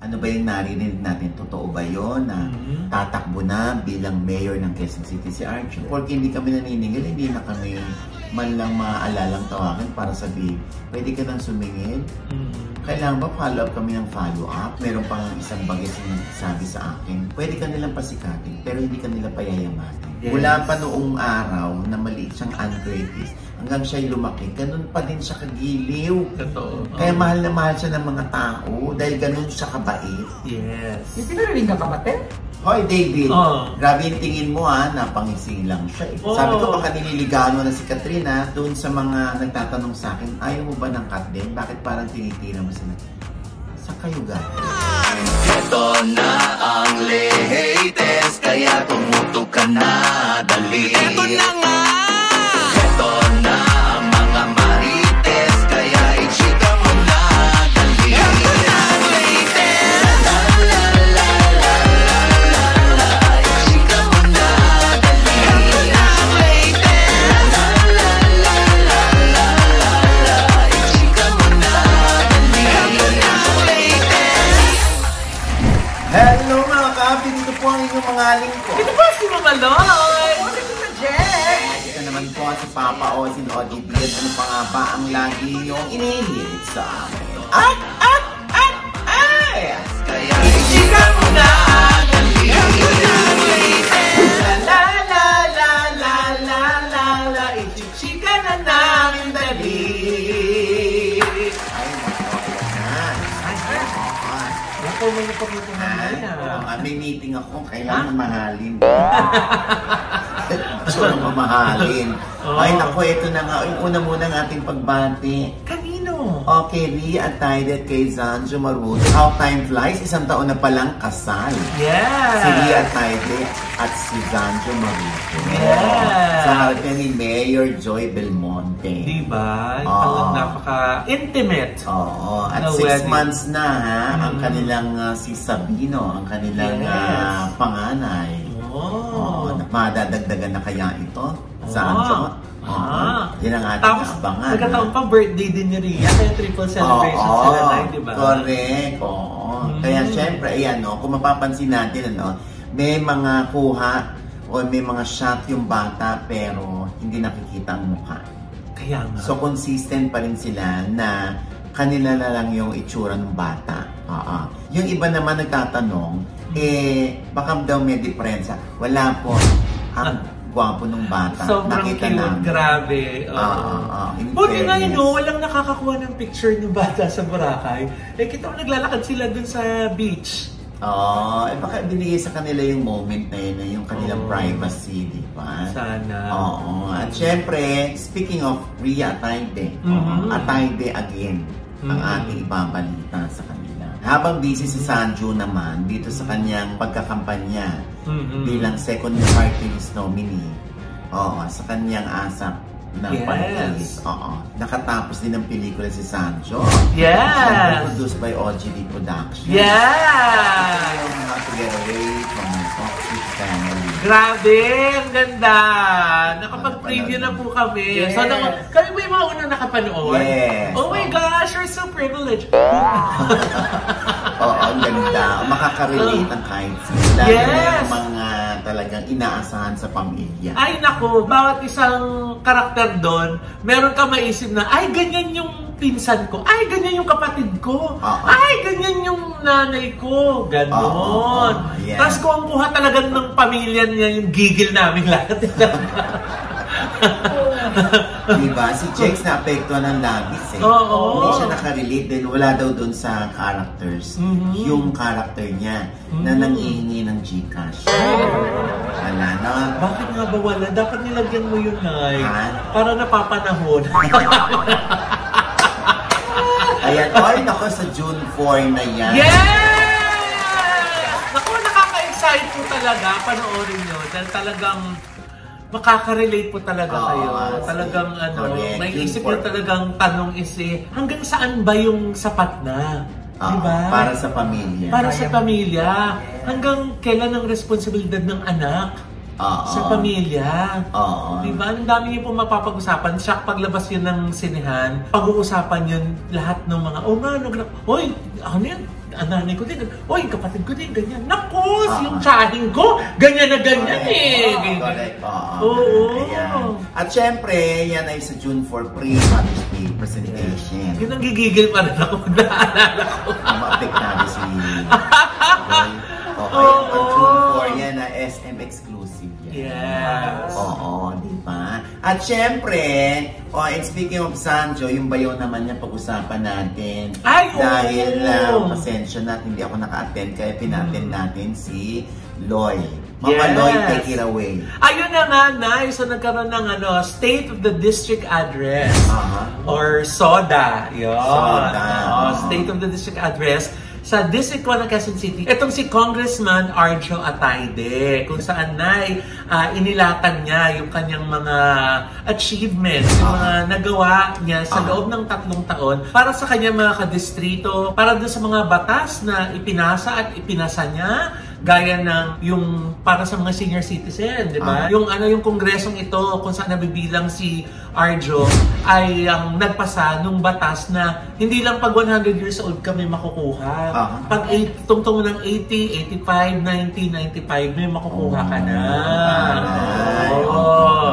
Ano ba yung narinig natin? Totoo ba yun na tatakbo na bilang mayor ng Quezon City si Arjo? Porque hindi kami naniningil, hindi na kami man lang maaalalang tawagan para sabihin, pwede ka nang sumingil? Kailangan ba follow up kami ng follow up? Meron pang isang bagay na sabi sa akin, pwede ka nilang pasikatin, pero hindi ka nila payayamanin. Yes. Mula pa noong araw na maliit siyang Ann-Curtis, hanggang siya'y lumaki, ganun pa din siya kagiliw. Totoo. Kaya mahal na mahal siya ng mga tao dahil ganun siya kabait. Yes. Hindi na rin ka kapatid? Hoy, David, grabe yung tingin mo napangising lang siya. Sabi ko baka nililigawan mo na si Katrina doon sa mga nagtatanong sa akin, ayaw mo ba ng cut din? Bakit parang tinitira mo sila? Sa kayo galing? Ito na ang latest, kaya tumutok ka na, dali. Ito na nga! Ito na ang mga marites, kaya ichika mo na, dali. Ito na ang latest! La la la la la la, ichika mo na, dali. Ito na ang latest! La la la la la la, ichika mo na, dali. Ito na ang latest! Hello mga ka-happy! Dito po ang inyong mga lingkod. Ito po si Mama Loy! Ito naman po si Papa Ozzy Odi Diaz. Ano pa nga ba ang lagi niyong inihilit sa amin? Kaya ichika mo na, dali. Ito na ang latest! La la la la la la la la, ichichika na namin dali. Ako mo na pagluto naman May meeting ako, kailangan mahalin. Gusto nang mamahalin. Ay naku, ito na nga. Yung una muna ng ating pagbati. Kanino? Okay, Ria at Tide at kay Zanjo Maruto. How time flies, 1 taon na palang kasal. Yes! Si Ria at Tide at si Zanjo Maruto. Yes! Sa harap niya ni Mayor Joy Belmonte. Diba? Talagang napaka-intimate. Oo. At 6 months na ang kanilang si Sabino, ang kanilang panganay. Madadagdagan na kaya ito? Sanjo? Yan ang ating tapos, abangan. nagkataon pa birthday din ni Ria, kaya triple celebration sila tayo, diba? Correct. Kaya syempre, ayan, kung mapapansin natin, may mga kuha o may mga shot yung bata pero hindi nakikita ang mukha. Kaya nga. So consistent pa rin sila na kanila na lang yung itsura ng bata. Yung iba naman nagtatanong, baka daw may diferensya. Wala po. Ang gwapo ng bata. Sobrang nakita cute, namin. Grabe. Buti nga yun, walang nakakakuha ng picture ng bata sa Boracay. Kita ko naglalakad sila dun sa beach. Baka binigay sa kanila yung moment na yun, yung kanilang privacy, di ba? Sana. At syempre, speaking of Ria Atayde, Atayde again, ang ating ibabalita sa kanila. Habang busy si Sanjo naman dito sa kanyang pagkakampanya bilang second party list nominee, sa kanyang asap ng pag-alis. Nakatapos din ang pelikula si Sanjo. Yes! Produced by OGD Productions. Yeah! How to Get Away from My Toxic Family. Grabe! Ang ganda! Nakapag-preview na po kami. Yes. So, kami ba yung mga unang nakapanood? Yes. Oh my gosh! You're so privileged! Ang ganda. Makaka-relate ang kahit sila. Yes! Mga talagang inaasahan sa pamilya. Ay naku, bawat isang karakter doon, meron ka maisip na, ay ganyan yung pinsan ko, ay ganyan yung kapatid ko, ay ganyan yung nanay ko, ganon. Yes. Tapos kung ang kuha talagang ng pamilya niya, yung gigil namin lahat. Diba? Si Jex na-apektuhan ng labis Hindi siya nakarelate din. Wala daw dun sa characters. Yung character niya na nangihingi ng Gcash. Wala na. Bakit nga ba wala? Dapat nilagyan mo yun, Nay. Para napapanahon. Ayan. Nako sa June 4 na yan. Yes! Naku, nakaka-excite po talaga. Panoorin nyo. Dahil talagang makaka-relate po talaga kayo. Talagang may isip nyo talagang tanong hanggang saan ba yung sapat na? Diba? Para sa pamilya. Para sa pamilya. Hanggang kailan ang responsibilidad ng anak sa pamilya. Diba? Ang dami niyo po mapapag-usapan. Siya, paglabas yun ng sinehan, pag-uusapan yun lahat ng mga, ano yan? ang nanay ko din, oy, kapatid ko din, ganyan. Naku, yung tsahin ko, ganyan na ganyan Correct. Oo. At syempre, yan ay sa June 4 pre-Mother's Day presentation. Yun ang gigigil pa rin ako pag naalala ko. Mapik natin si... Pag June 4 yan na SM exclusive yan. Yes. Oo, di ba? At syempre, and speaking of Sanjo, yung bayaw naman niya pag-usapan natin. Ay, dahil pasensya na, hindi ako naka-attend, kaya pinattend natin si Loy. Mama Loy, take it away. Ayun na nga, Nay. So, nagkaroon ng State of the District Address. Or SODA. Yun. SODA. State of the District Address sa District 1 ng Quezon City. Itong si Congressman Arjo Atayde, kung saan inilatag niya yung kanyang mga achievements, yung mga nagawa niya sa loob ng 3 taon para sa kanyang mga kadistrito, para doon sa mga batas na ipinasa at ipinasa niya, gaya ng yung para sa mga senior citizen, di ba? Yung kongresong ito kung saan nabibilang si Arjo ay ang nagpasa nung batas na hindi lang pag 100 years old kami makukuha. Pag tungtong ng 80, 85, 90, 95 may makukuha ka na.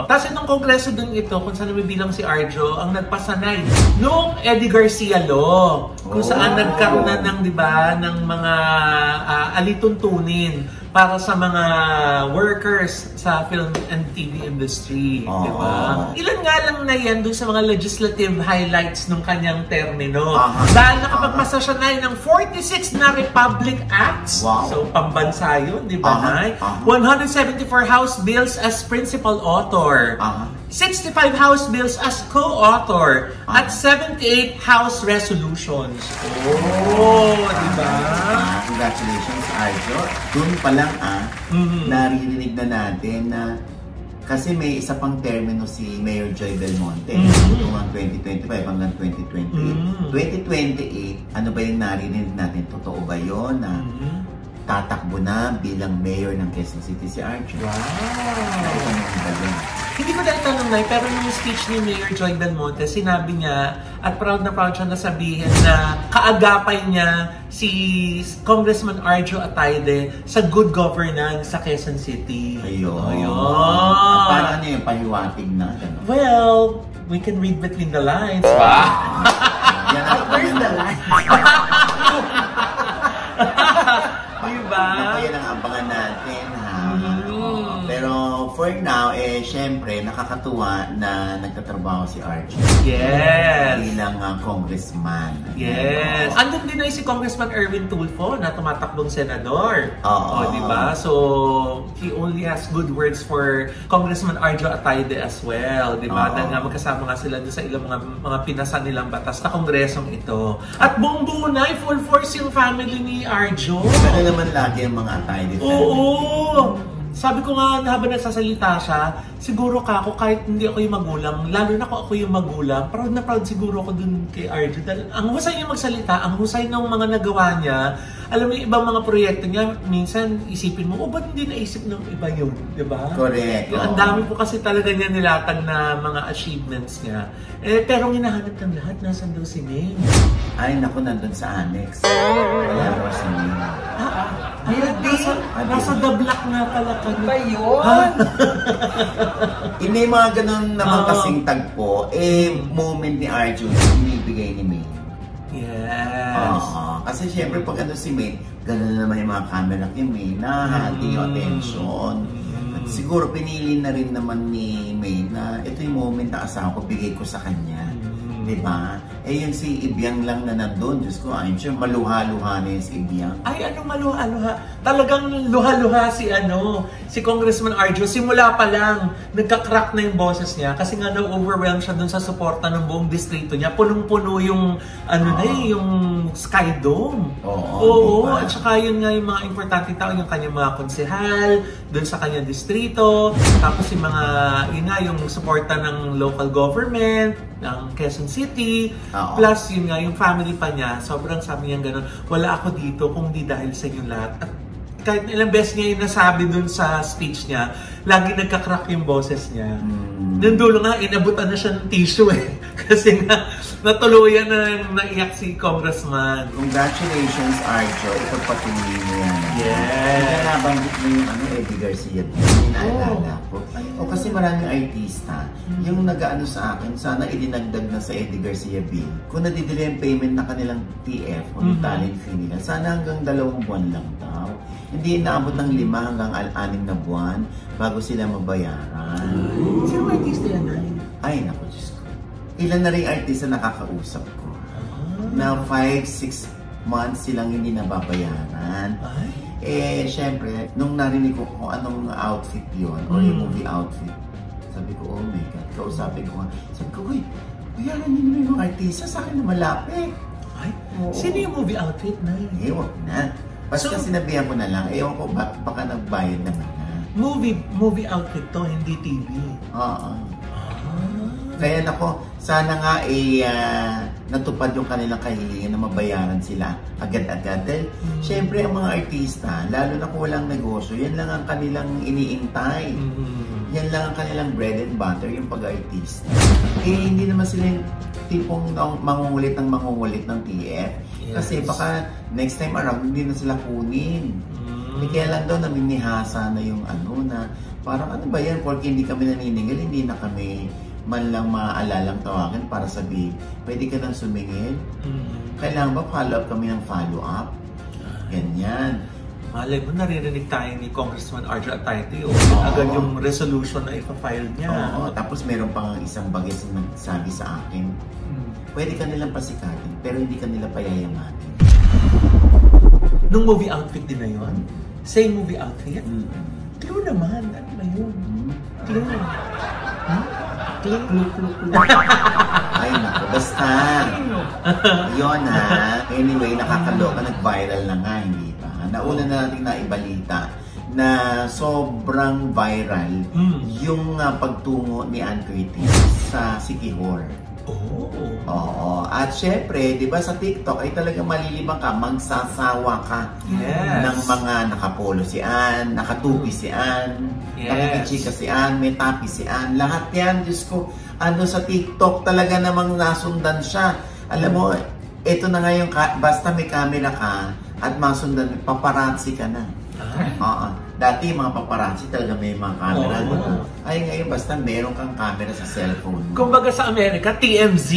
Tapos itong kongreso din ito kung saan nabibilang si Arjo ang nagpasanay nung Eddie Garcia Law kung saan nagkaroon na ng, di ba, ng mga alituntunin para sa mga workers sa film and TV industry, di ba? Ilan nga lang na yan dun sa mga legislative highlights ng kanyang termino. Dahil nakapagpasa siya na ng 46 na Republic Acts. So, pambansa yun, di ba, Nay? 174 House bills as principal author. 65 House bills as co-author. At 78 House resolutions. Di ba? Congratulations, Arjo. Doon pa lang naririnig na natin na kasi may isa pang termino si Mayor Joy Belmonte noong 2025 hanggang 2028. 2028, ano ba yung narinig natin? Totoo ba yun na tatakbo na bilang mayor ng Quezon City si Arjo? Hindi ko dahil tanong na, pero nung speech ni Mayor Joy Belmonte, sinabi niya, at proud na proud siya na sabihin na kaagapay niya si Congressman Arjo Atayde sa good governance sa Quezon City. Ayun. Parang ano yung pahiwatig na? Ano? Well, we can read between the lines. Where's the line? Diba? Ako yan ang abangan natin, ha? Pero for now, syempre, nakakatuwa na nagtatrabaho si Arjo. Yes. Bilang congressman. Yes. Andun din na si Congressman Erwin Tulfo na tumatakbong senador. Diba? So, he only has good words for Congressman Arjo Atayde as well. Diba? Dahil nga magkasama nga sila doon sa ilang mga pinasa nilang batas na kongresong ito. At buong buo na, full force yung family ni Arjo. Ano naman lagi ang mga Atayde family? Oo! Sabi ko nga, habang nagsasalita siya, siguro ako, kahit hindi ako yung magulang, lalo na ako yung magulang, proud na proud siguro ako dun kay Arjo. Ang husay niya magsalita, ang husay ng mga nagawa niya, alam mo yung ibang mga proyekto niya, minsan isipin mo, ba't hindi naisip ng iba yun? Diba? Correct. Ang dami po kasi talaga niya nilatag na mga achievements niya. Pero ang hinahanap ng lahat, nasan daw si May? Ay, naku, nandun sa annex. Wala daw si May. Nasa the block nga pala ka. Ba yun? Hindi mga ganun naman kasing tagpo, moment ni Arjo, binibigay ni May. Yes. Kasi syempre pag ano si May, ganun naman yung mga camera kay May, nahahati yung attention. At siguro pinili na rin naman ni May na ito yung moment na asawa ko, bigay ko sa kanya. Diba? Yung si Ibiang lang na nandun, Diyos ko, I'm sure maluha-luha na yung si Ibiang. Ay, maluha-luha? Talagang luha-luha si Congressman Arjo. Simula pa lang, nagka-crack na yung boses niya kasi nga na-overwhelm siya dun sa suporta ng buong distrito niya. Punong-puno yung, yung Sky Dome. Oo, diba? At saka yun nga yung mga importante tao, yung kanyang mga konsehal, dun sa kanyang distrito, tapos yung mga, yung suporta ng local government, ng Quezon City, plus yung family pa niya, sobrang sabi niya gano'n, wala ako dito kung di dahil sa inyo lahat. At kahit ilang beses niya yung nasabi dun sa speech niya, lagi nagka-crack yung boses niya. Nung dulo nga, inabutan na siya ng tissue eh. Kasi nga, natuluyan na naiyak si Congressman. Congratulations, Arjo. Ipagpatuloy mo yan. Yes. Kaya nabanggit mo yung Eddie Garcia. Naalala ko. O kasi maraming artista, yung nag-ano sa akin, sana idinagdag na sa Eddie Garcia bill. Kung nadidelay ang payment na kanilang TF o yung talent fee nila, sana hanggang 2 buwan lang daw. Hindi inaabot ng 5 hanggang 6 na buwan bago sila mabayaran. Sino artista yan? Ay, naku, Diyos ko. Ilan na rin artista nakakausap ko na 5-6 months silang hindi nababayaran. Syempre, nung narinig ko kung anong outfit yun, or yung movie outfit, sabi ko, oh my God, kausapin ko nga. Sabi ko, uy, bayaran nyo naman yung mga artista, sa akin na malapit. Ay, sino yung movie outfit na yun? Wag na. Basta sinabihan ko na lang, ewan ko, baka nagbayad naman na. Movie outfit to, hindi TV. Oo. Kaya nako, sana nga natupad yung kanilang kahilingan na mabayaran sila agad-agad. Dahil syempre ang mga artista, lalo na kung walang negosyo, yan lang ang kanilang iniintay. Yan lang ang kanilang bread and butter, yung pag-artista. Hindi naman sila yung tipong mangungulit ng TF. Kasi baka next time around, hindi na sila kunin. Kaya lang daw naminihasa na yung na parang ano ba yan, porque hindi kami naniningil, hindi na kami man lang maalalang tawagan para sabihin, pwede ka nang sumingil? Kailangan ba follow-up kami ng follow-up? Ganyan. Malay mo, naririnig tayo ni Congressman Arjo Atayde. Agad yung resolution na ipa-file niya. Oo, tapos meron pang isang bagay na nagsabi sa akin, pwede ka nilang pasikatin, pero hindi ka nila payayamatin. Nung movie outfit din na yun? Same movie outfit? Clue naman. Ano na yun? Clue. Ay, naku, basta. Yun Anyway, nakakaloka, nag-viral na nga, hindi ba? Nauna na natin naibalita na sobrang viral yung pagtungo ni Ann Curtis sa Siquijor. Oo. At syempre, di ba sa TikTok ay talagang malilibang ka, magsasawa ka ng mga nakapolo si Ann, nakatupi si Ann, nakikichika si Ann, may tapi si Ann. Lahat yan, Diyos ko, sa TikTok talaga namang nasundan siya. Alam mo, ito na ngayon, basta may camera ka at masundan, paparazzi ka na. Dati mga paparazzi talaga may mga camera. Ay ngayon basta meron kang camera sa cellphone. Kumbaga sa Amerika, TMZ.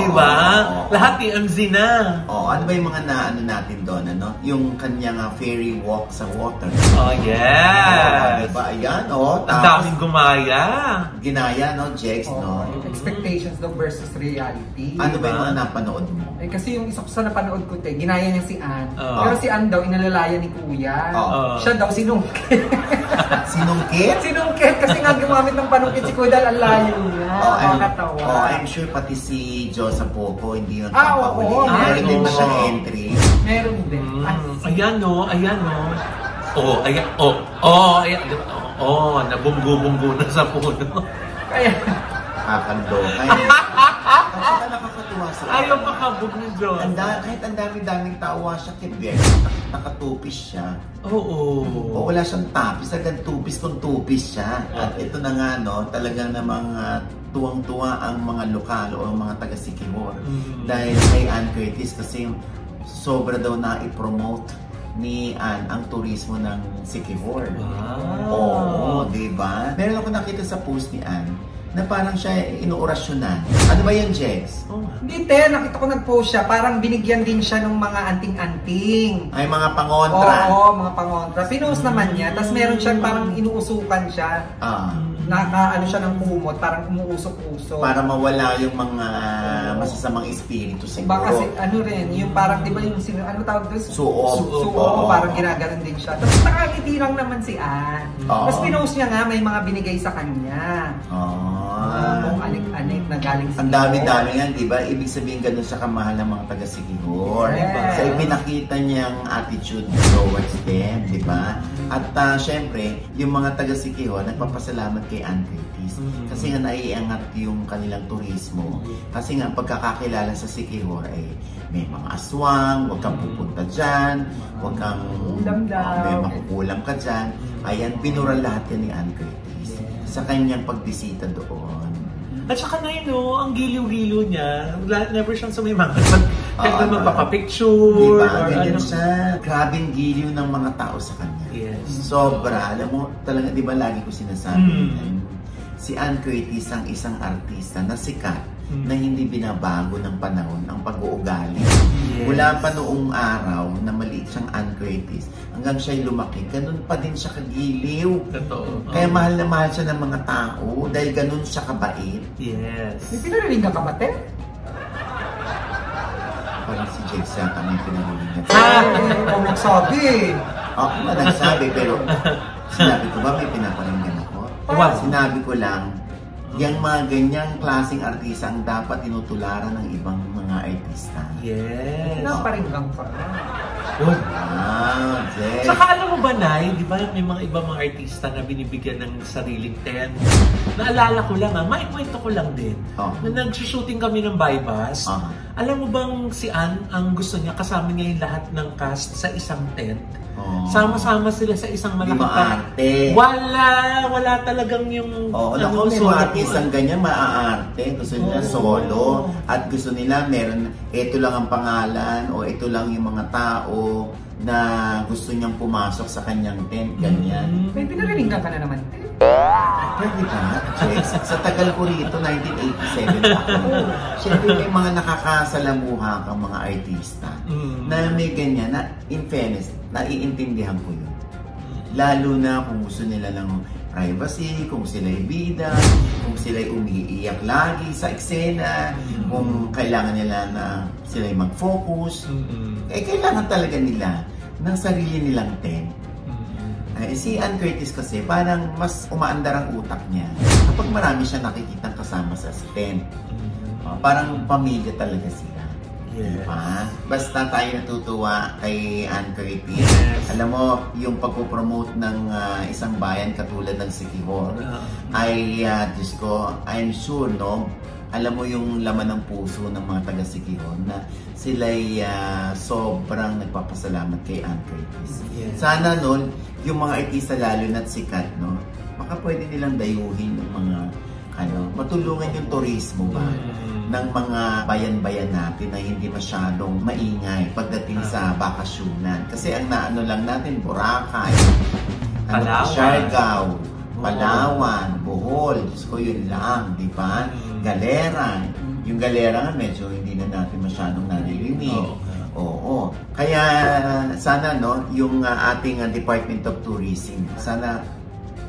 Di ba? Lahat TMZ na. Ano ba yung mga naano natin doon? Yung kanyang ferry walk sa water. Yes. Diba? Ayan, ang daming gumaya. Ginaya, Jex, Expectations daw versus reality. Ano ba yung mga napanood mo? Kasi yung isa ko sa napanood ko, ginaya niya si Ann. Pero si Ann daw, inalalaya ni Kuya. Siya daw, sinungkit. Sinungkit kasi nga gumamit ng panungkit si Kuya dahil ang layo niya. Nakakatawa. I'm sure pati si Josa Poco hindi nagpapahuli. Meron din ba siyang entry? Meron din. Ayan. Nabunggo-bunggo na sa puno. Kaya Kakaloka. Nakakatuwa sa akin. Ayaw makabog ni Josa. Kahit ang daming tawa siya kay Beck, nakatupis siya. Wala siyang tapis, agad tupis siya. At ito na nga, talagang namang tuwang-tuwa ang mga lokal o ang mga taga-Siquijor. Dahil kay Ann Curtis kasi sobra daw na i-promote ni Ann ang turismo ng Siquijor. Diba? Meron ako nakita sa post ni Ann na parang siya inuorasyonan. Ano ba yan, Jex? Hindi, nakita ko nag-post siya. Parang binigyan din siya ng mga anting-anting. Ay, mga pangontra. Mga pangontra. Pinost naman niya. Tapos meron siyang parang inuusukan siya. Nakaano siya ng kumot, parang umuusok-usok. Para mawala yung mga masasamang espiritu siguro. Baka rin, yung parang, di ba yung, ano tawag doon? Suob. Parang ginaganon din siya. Tapos nakangiti lang naman si Ann. Tapos pinost niya nga, may mga binigay sa kanya. Kung anik-anik na galing sa ang dami-dami yan, di ba? Ibig sabihin ganun sa kamahal ng mga taga-Siquijor. So, ipinakita niyang attitude towards them, di ba? At syempre, yung mga taga-Siquijor, nagpapasalamat kay Ann Curtis. Kasi nga naiangat yung kanilang turismo. Kasi nga, pagkakakilala sa Siquijor ay may mga aswang, huwag kang pupunta dyan, huwag kang may makukulam ka dyan. Ayan, binura lahat yan ni Ann Curtis sa kanyang pagbisita doon. At saka na yun, ang giliw-giliw niya, never siyang sumimangat. Magpapapicture. Diba? Ganyan siya. Grabing giliw ng mga tao sa kanya. Yes. Sobra. Alam mo, talaga, di ba lagi ko sinasabi si Ann Curtis ang isang artista na sikat na hindi binabago ng panahon ang pag-uugali. Yes. Mula pa noong araw na maliit siyang Ann Curtis, hanggang siya'y lumaki, ganun pa din siya kagiliw. Totoo. Kaya mahal na mahal siya ng mga tao dahil ganun siya kabait. Yes. May pinarinig ka kapatid? Parang si Jex yata may pinarinig niya. Ang nagsabi. Ako na nagsabi, pero sinabi ko ba may pinaparinggan ako? Wow. Sinabi ko lang, yung mga ganyang klaseng artista ang dapat tinutularan ng ibang mga artista. Yes. Pinaparinggan ka. Wow, Jex. Saka alam mo ba, Nay, di ba may mga ibang mga artista na binibigyan ng sariling tent? Naalala ko lang, maikwento ko lang din. Na nag-shooting kami ng Baybas. Alam mo bang si Ann, ang gusto niya, kasama niya yung lahat ng cast sa isang tent? Sama-sama sila sa isang malaking Wala talagang yung naku, may mga artistang ganyan, maaarte. Gusto nila solo. At gusto nila meron, ito lang ang pangalan o ito lang yung mga tao na gusto niyang pumasok sa kanyang tent, ganyan. May pinarinig ka na naman. Pwede ba? Sa tagal ko rito, 1987 ako. Siyempre may mga nakakasalamuha kang mga artista na may ganyan na, in fairness, naiintindihan ko yun. Lalo na kung gusto nila ng privacy, kung sila'y bida, kung sila'y umiiyak lagi sa eksena, kung kailangan nila na sila'y mag-focus. Kailangan talaga nila ng sarili nilang tent. Si Ann Curtis kasi parang mas umaandar ang utak niya kapag marami siya nakikitang kasama sa tent. Parang pamilya talaga sila. Yes. Diba? Basta tayo natutuwa kay Ann Curtis. Yes. Alam mo, yung pagpo-promote ng isang bayan katulad ng Siquijor ay, Diyos ko, I'm sure, no? Alam mo yung laman ng puso ng mga taga-Siquijor na sila'y sobrang nagpapasalamat kay Ann Curtis. Yes. Sana nun, yung mga artista lalo na't sikat, no? Baka pwede nilang dayuhin yung mga, matulungan yung turismo ba? Ng mga bayan-bayan natin na hindi masyadong maingay pagdating sa bakasyonan. Kasi ang naano lang natin, Boracay, Siargao, Palawan, Bohol, Diyos ko yun lang, di ba? Galera. Yung Galera nga medyo hindi na natin masyadong naririnig. Oo. Kaya sana yung ating Department of Tourism, sana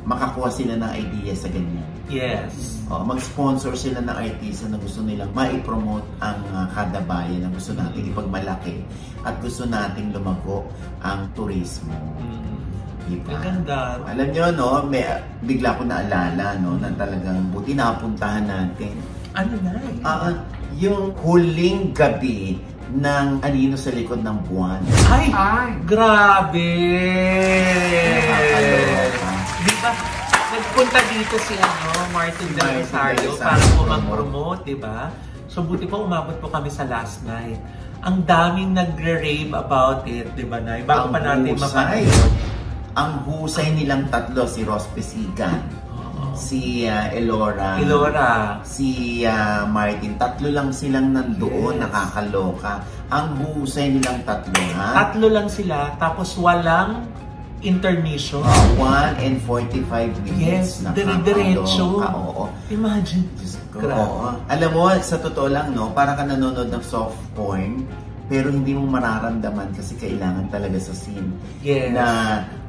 makakuha sila ng idea sa ganyan. Yes. Mag-sponsor sila ng artista na gusto nilang mai-promote ang kada bayan na gusto nating ipagmalaki at gusto nating lumago ang turismo. Diba? Maganda. Alam nyo, bigla ko naalala, na talagang buti napuntahan natin. Ano na? Yung huling gabi ng Anino sa Likod ng Buwan. Ay! Grabe! Diba? Nagpunta dito si Martin Del Rosario para po mag-promote, diba? So buti po umabot po kami sa last night. Ang daming nagre-rave about it, diba, Nay? Bago pa natin mapanood. Ang husay nilang tatlo, si Ross Pesigan, si Elora, si Martin. Tatlo lang silang nandoon, nakakaloka. Ang husay nilang tatlo, ha? Tatlo lang sila, tapos walang intermission. 1 and 45 minutes. Yes, dire-diretso. Oo. Imagine. Oo. Alam mo, sa totoo lang, parang ka nanonood ng soft porn, pero hindi mo mararamdaman kasi kailangan talaga sa scene. Yes. Na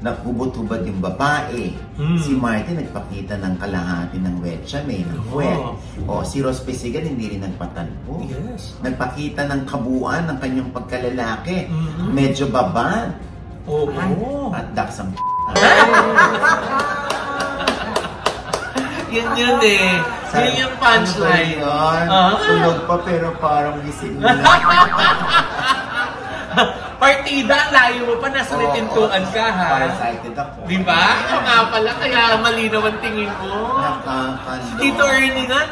nakubot-hubad yung babae. Si Martin nagpakita ng kalahati ng wetsa, may ng puwet. Si Ross Pesigan hindi rin nagpatalpo. Yes. Nagpakita ng kabuuan ng kanyang pagkalalaki. Medyo baba. At daksang Yun eh. Yun yung punchline. Sunog pa pero parang gising na. Partida, layo mo pa, nasa retintuan ka ha. Farsighted ako. Di ba? Ito nga pala, kaya malinaw ang tingin mo. Si Tito Ernie nga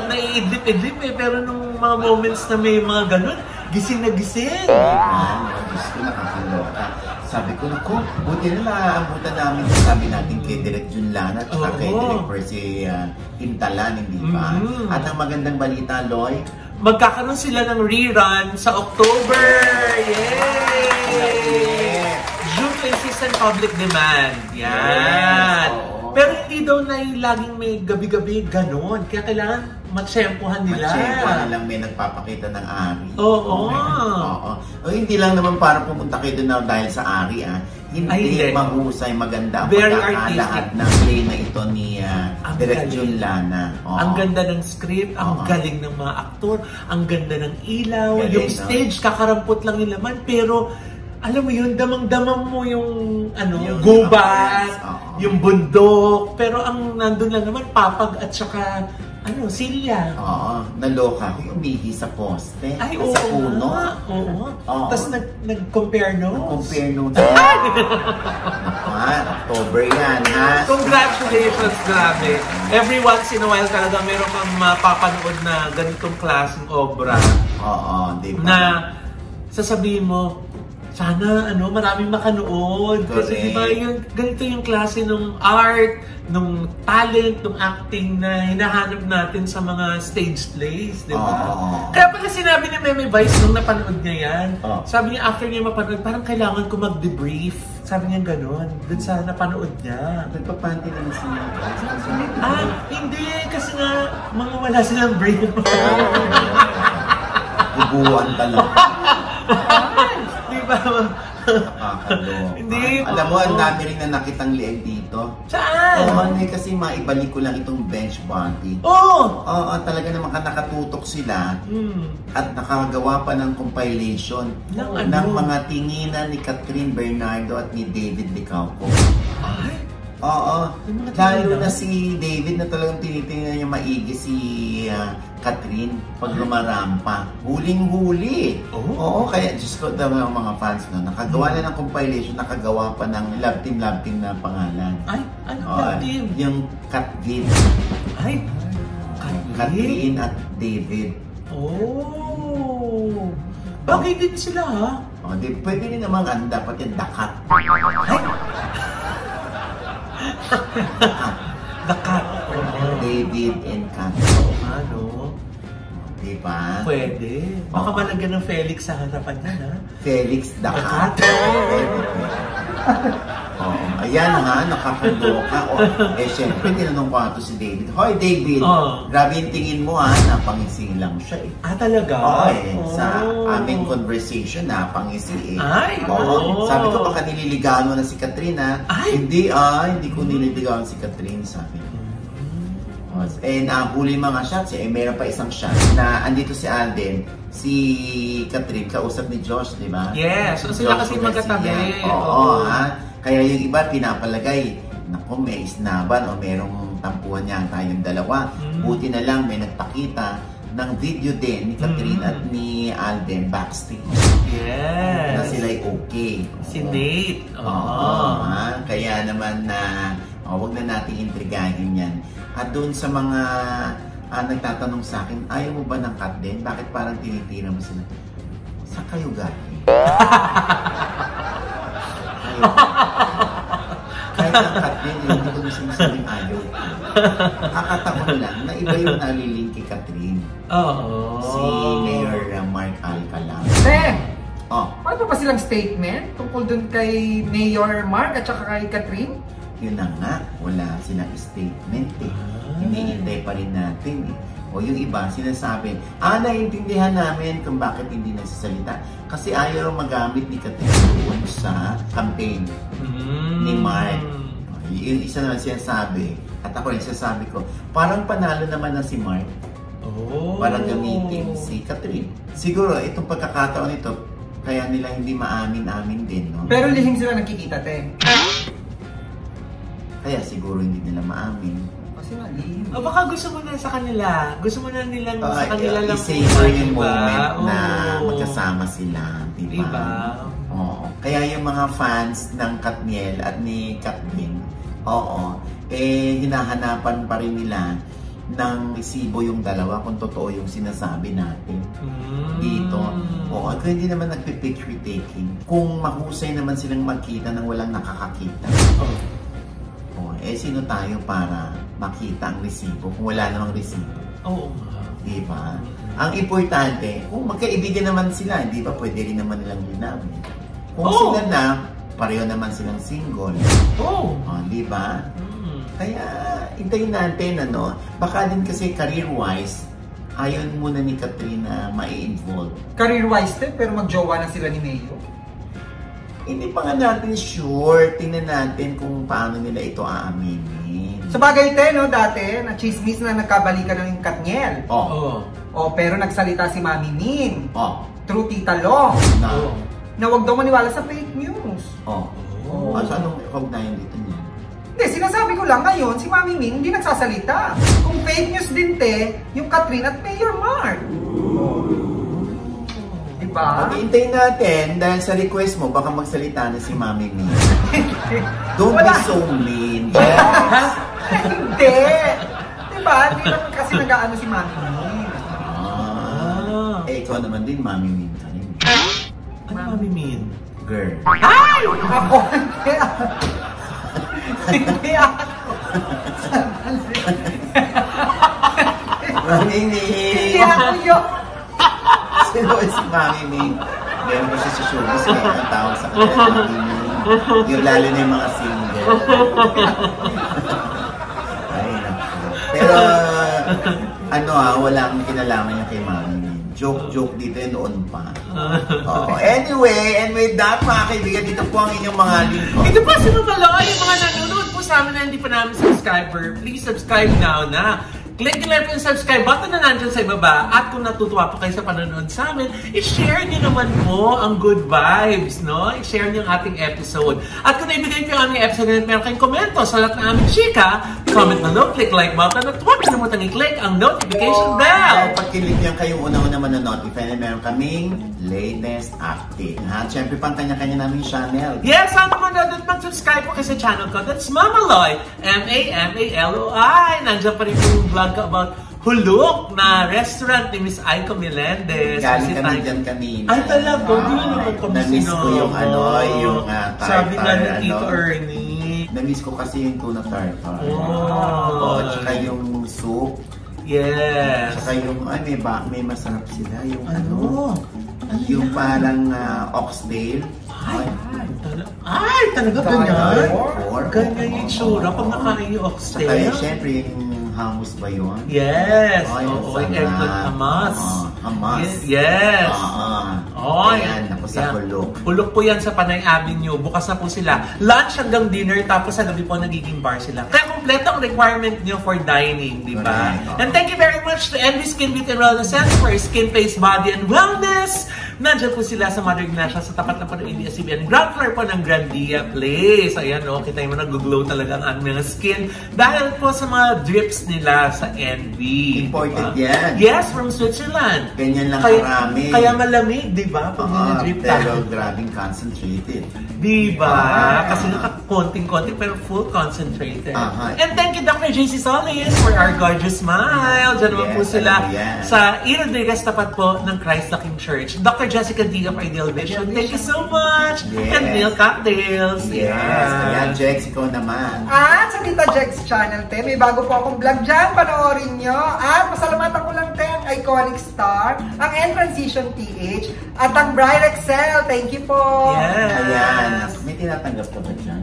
naiidlip-idlip eh, pero nung mga moments na may mga ganun, gising na gising. Diyos ko, nakakaloka. Sabi ko, naku, buti na naaabutan namin. Sabi natin kay Direk Junlana at kay Direk Percy Hintalan, hindi ba? At ang magandang balita, Loy, magkakaroon sila ng rerun sa October! Yay! June 26 public demand. Yan! Pero hindi daw na laging may gabi-gabi ganon. Kaya kailangan matsyempohan nila. Matsyempohan nilang may nagpapakita ng ari. Oo. O hindi lang naman para pumunta kayo doon na dahil sa ari Hindi mahusay, maganda ang pagkakalahat ng play na ito ni Direk Junlana. Ang ganda ng script, ang galing ng mga aktor, ang ganda ng ilaw, galing, yung stage, kakarampot lang yung laman, pero alam mo yun, damang-damang mo yung gubat, yung bundok, pero ang nandun lang naman, papag at saka silya. Oo, naloka ko, umihi sa poste. Ay, sa puno. Oo. Tapos nag-compare notes. Nag-compare notes. October yan, ha? Congratulations, grabe. Every once in a while talaga meron kang mapapanood na ganitong klaseng obra. Oo, di ba? Na sasabihin mo, sana maraming makanood. Kasi diba ganito yung klase ng art, ng talent, ng acting na hinahanap natin sa mga stage plays, di ba? Kaya pala sinabi ni Meme Vice nung napanood niya yan, sabi niya after niya mapanood, parang kailangan ko mag-debrief. Sabi niya gano'n, dun sa napanood niya. Nagpapanti na siya. Hindi. Kasi nga, mga wala silang brain. Bubuan talaga. Di ba? Hindi. Alam mo, ang dami rin na nakitang lieg dito. Saan? Kasi maibalik ko lang itong bench body. Talaga naman nakatutok sila at nakagawa pa ng compilation ng mga tinginan ni Catherine Bernardo at ni David Licauco. Lalo na si David na talagang tinitingnan niya maigi si Catherine pag lumarampa. Huling-huli. Kaya Diyos ko, mga fans nakagawa na ng compilation, nakagawa pa ng love team na pangalan. Love team? Yung Catherine. Catherine at David. Bagay din sila, ha? Pwede rin naman dapat yung dakat. The Cat. David and Cat. Diba? Pwede. Baka malagyan ng Felix sa harapan niya, ha? Felix the Cat. Ayan nakakaloka. Siyempre, tinanong ko ito si David. Hoy, David, grabe yung tingin mo napangising lang siya eh. Talaga? Sa aming conversation, napangisi eh. Oo. Sabi ko, baka nililigawan mo na si Catherine Hindi ko nililigawan si Catherine, sabi ko. Huli mga shots meron pa isang shot na andito si Alden, si Catherine, kausap ni Josh, di ba? Yes, so sila kasi magkatabi. Kaya yung iba pinapalagay, naku, may isnaban o merong tampuhan niya tayong dalawa. Buti na lang may nagpakita ng video din ni Catherine at ni Alden backstage. Yes. Na sila'y okay. Si Nate. Kaya naman wag na nating intrigahin yan. At doon sa mga nagtatanong sa akin, ayaw mo ba ng cut din? Bakit parang tinitira mo sila? Sa kayo galing? Kahit ang cut din, hindi ko sinasabing ayaw. Kakataon lang na iba yung nalilink kay Catherine. Si Mayor Mark Alcala. Ano pa silang statement tungkol dun kay Mayor Mark at saka kay Catherine? Yun na nga, wala silang statement eh. Hinihintay pa rin natin eh. O yung iba, sinasabi, naiintindihan namin kung bakit hindi nagsasalita. Kasi ayaw magamit ni Catherine doon sa campaign ni Mark. Yung isa naman sinasabi, at ako rin sinasabi ko, parang panalo naman na si Mark. Para gamitin si Catherine. Siguro, itong pagkakataon ito, kaya nila hindi maamin-amin din, no? Pero lihim sila nakikita, te. Kaya siguro hindi nila maamin. Sinalin. O baka gusto mo na sa kanila. Gusto mo na nilang sa kanila lang. I-savor yung moment na magkasama sila. Diba? Oo. Kaya yung mga fans ng Katniel at ni Katrin, hinahanapan pa rin nila ng resibo yung dalawa kung totoo yung sinasabi natin dito. Oo, kaya hindi naman nagpipicture taking. Kung mahusay naman silang magkita nang walang nakakakita. Sino tayo para makita ang resibo kung wala namang resibo? Oo. Diba? Ang importante, kung magkaibigan naman sila, di ba pwede rin naman nilang linawin. Kung sila na, pareho naman silang single. Diba? Kaya, hintayin natin, baka din kasi career-wise, ayaw muna ni Katrina mai-involve. Career-wise din, pero magjowa na sila ni Mayo. Hindi pa nga natin sure. Tingnan natin kung paano nila ito aaminin. Sa bagay dati, na chismis na nagkabalikan ng Katniel. Pero nagsalita si Mami Min. True Tita Long. Na wag daw maniwala sa fake news. Anong ugnayan dito niya? Hindi, sinasabi ko lang ngayon, si Mami Min hindi nagsasalita. Kung fake news din yung Katrin at Mayor Mark. Diba? Hintayin natin, dahil sa request mo, baka magsalita na si Mami Min. Don't be so mean. Hindi. Diba? Hindi naman kasi nag-aano si Mami Min. Ikaw naman din, Mami Min ka rin. Ano Mami Min? Girl. Ay! Ako! Hindi ako. Mami Min! Hindi ako yun. Sino si Mami Min? Meron ba siya sa showbiz kaya ang tawag sa kanya Mami Min? Yung lalo na yung mga single. Ay, naku. Pero, wala akong kinalaman niya kay Mami Min. Joke dito noon pa. Anyway, and with that, mga kaibigan, dito po ang inyong mga lingkod. Ito pa, sino pala yung mga nanonood po sa amin na hindi pa namin subscriber, please subscribe now na. Click nyo lang po yung subscribe button na nandyan sa ibaba. At kung natutuwa po kayo sa panonood sa amin, i-share nyo naman po ang good vibes, no? I-share nyo ang ating episode. At kung naibigay ko yung aming episode at meron kayong komento sa lahat ng aming chika, comment below, click like button at huwag kalimutan i-click ang notification bell. Pag-click nyo kayong una-una na-notify na meron kaming latest update. Siyempre pang kanya-kanya namin channel. Yes, sana manood at mag-subscribe po kayo sa channel ko. That's Mamaloy, M-A-M-A-L-O-I. Nandiyan pa rin yung vlog about Huluk na restaurant ni Miss Aiko Melendez. Galing kami dyan kanina. Ay talaga, hindi naman kami na-miss ko yung yung tartar. Sabi nga ni Tito Ernie. Na-miss ko kasi yung tuna tartar. Tsaka yung soup. Yes. Tsaka yung, may masarap sila. Yung yung parang oxtail. Ay, talaga ganyan? Ganyan yung tsura pag nakain yung oxtail. Tsaka syempre yung hummus ba yun? Yes! Oo, yung eggplant hummus. Hummus. Yes! Ayan, ako sa Huluk. Huluk po yan sa Panay Avenue. Bukas na po sila. Lunch hanggang dinner, tapos sa gabi po nagiging bar sila. Kaya kompleto ang requirement nyo for dining, di ba? And thank you very much to Envy Skin Beauty and Wellness Center for skin, face, body, and wellness. Nandiyan po sila sa Mother Ignacia sa tapat na po ng ABS-CBN. Ground floor po ng Grandia Place. Ayan, kita mo nag-glow talaga ang aming skin dahil po sa mga drips nila sa Envy. Imported yan. Yes, from Switzerland. Ganyan lang karami. Kaya malamig, di ba? Pag nina-drip pero grabing concentrated. Di ba? Kasi naka-konting-konting pero full concentrated. And thank you, Dr. JC Solis, for our gorgeous smile. Diyan naman po sila sa E. Rodriguez, tapat po ng Christ the King Church. Dr. Jessica D. of Ideal Vision, thank you so much! And Neil Cocktails! Yes! Ayan, Jex, ikaw naman. At sa Tita Jex Channel, may bago po akong vlog dyan, panoorin nyo. At pasalamatan ko lang ang Iconic Star, ang N-Transition PH, at ang Bright Excel. Thank you po! Yes! Ayan, may tinatanggap ka ba dyan?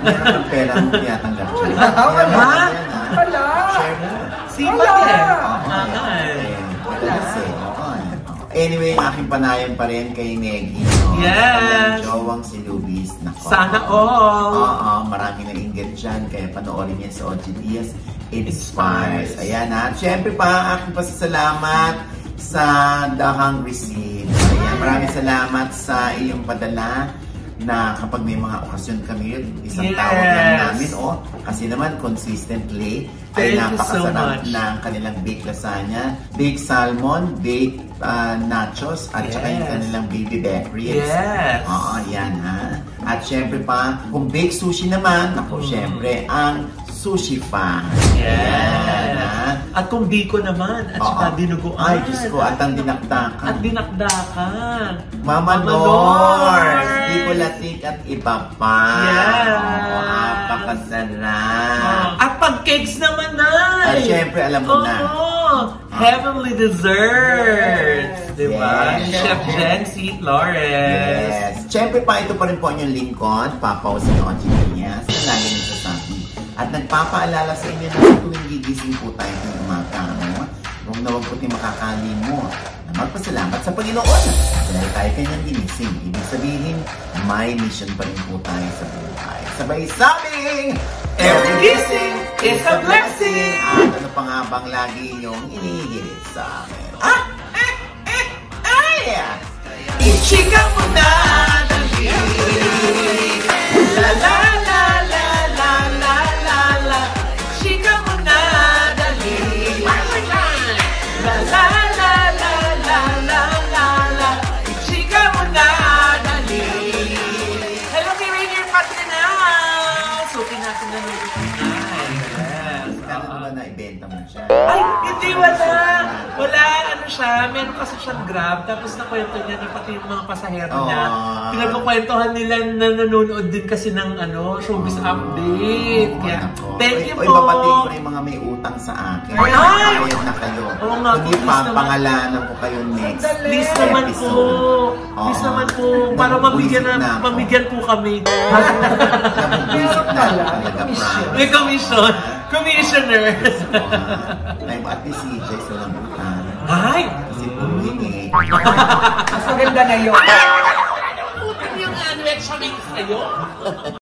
Meron kang pera mo tinatanggap dyan? Wala! Share mo. Sipat eh! Anyway, aking panayan pa rin kay Negi. Yes! Ang jowang si Lubis. Sana all! Marami na inggit dyan. Kaya panoorin niya sa OGTS Inspires. Ayan ha. Siyempre pa, aking pasasalamat sa The Hungry Seed. Ayan, maraming salamat sa iyong padala na kapag may mga okasyon kami, isang tawag lang namin, kasi naman consistently ay napakasarap ng kanilang baked lasagna, baked salmon, baked nachos, at saka yung kanilang baby back ribs. Oo, yan ha. At syempre pa, kung baked sushi naman, ako syempre, ang sushi fan. Yan ha. At kung biko naman, at saka dinuguan. Ay, Diyos ko, at ang dinakdakan. At dinakdakan. Mama Nors! Biko latik at iba pa. Napakasarap. At pag cakes naman na. At syempre, alam mo na. Heavenly desserts. Diba? Chef Jen C. Flores. Yes. Syempre pa, ito pa rin po inyong lingkod, Papa Jose Ochinias, na lagi nagsasabi. At nagpapaalala sa inyo na sa tuwing gigising po tayo ng umaga, huwag na huwag po tayong makakalimot na magpasalamat sa Panginoon dahil tayo kanyang ginising. Ibig sabihin, may mission pa rin po tayo sa buhay. Sabay sabing, every gising is a blessing! At ano pa nga bang lagi inyong inihirit sa amin? Ichika mo na! La la la la la la la la. Chika mo na dali. La la la la la la la la. Chika mo na dali. Hello, kay Rainier Patrina. Sukin natin na nung Kano ba na-ibenta mo siya? Ay, hindi, wala. Wala, ano siya, meron kasi siyang Grab, tapos nakwento niya na pati yung mga pasahero niya. Pinagkukwentuhan nila na nanonood din kasi ng showbiz update. Kaya, thank you po. Ibabatiin ko yung mga may utang sa akin. Ay! Ayaw na kayo. Oo nga, Hindi pa, pangalanan ko kayo next Please naman po. Please naman po. Para mabigyan po kami. Nabubuisit na talaga, promise. May commission. Commissioner. At least si Jess walang utang. Ay! Kasi puro hingi. Mas maganda na yun. Utang yung anwet siya sa'yo.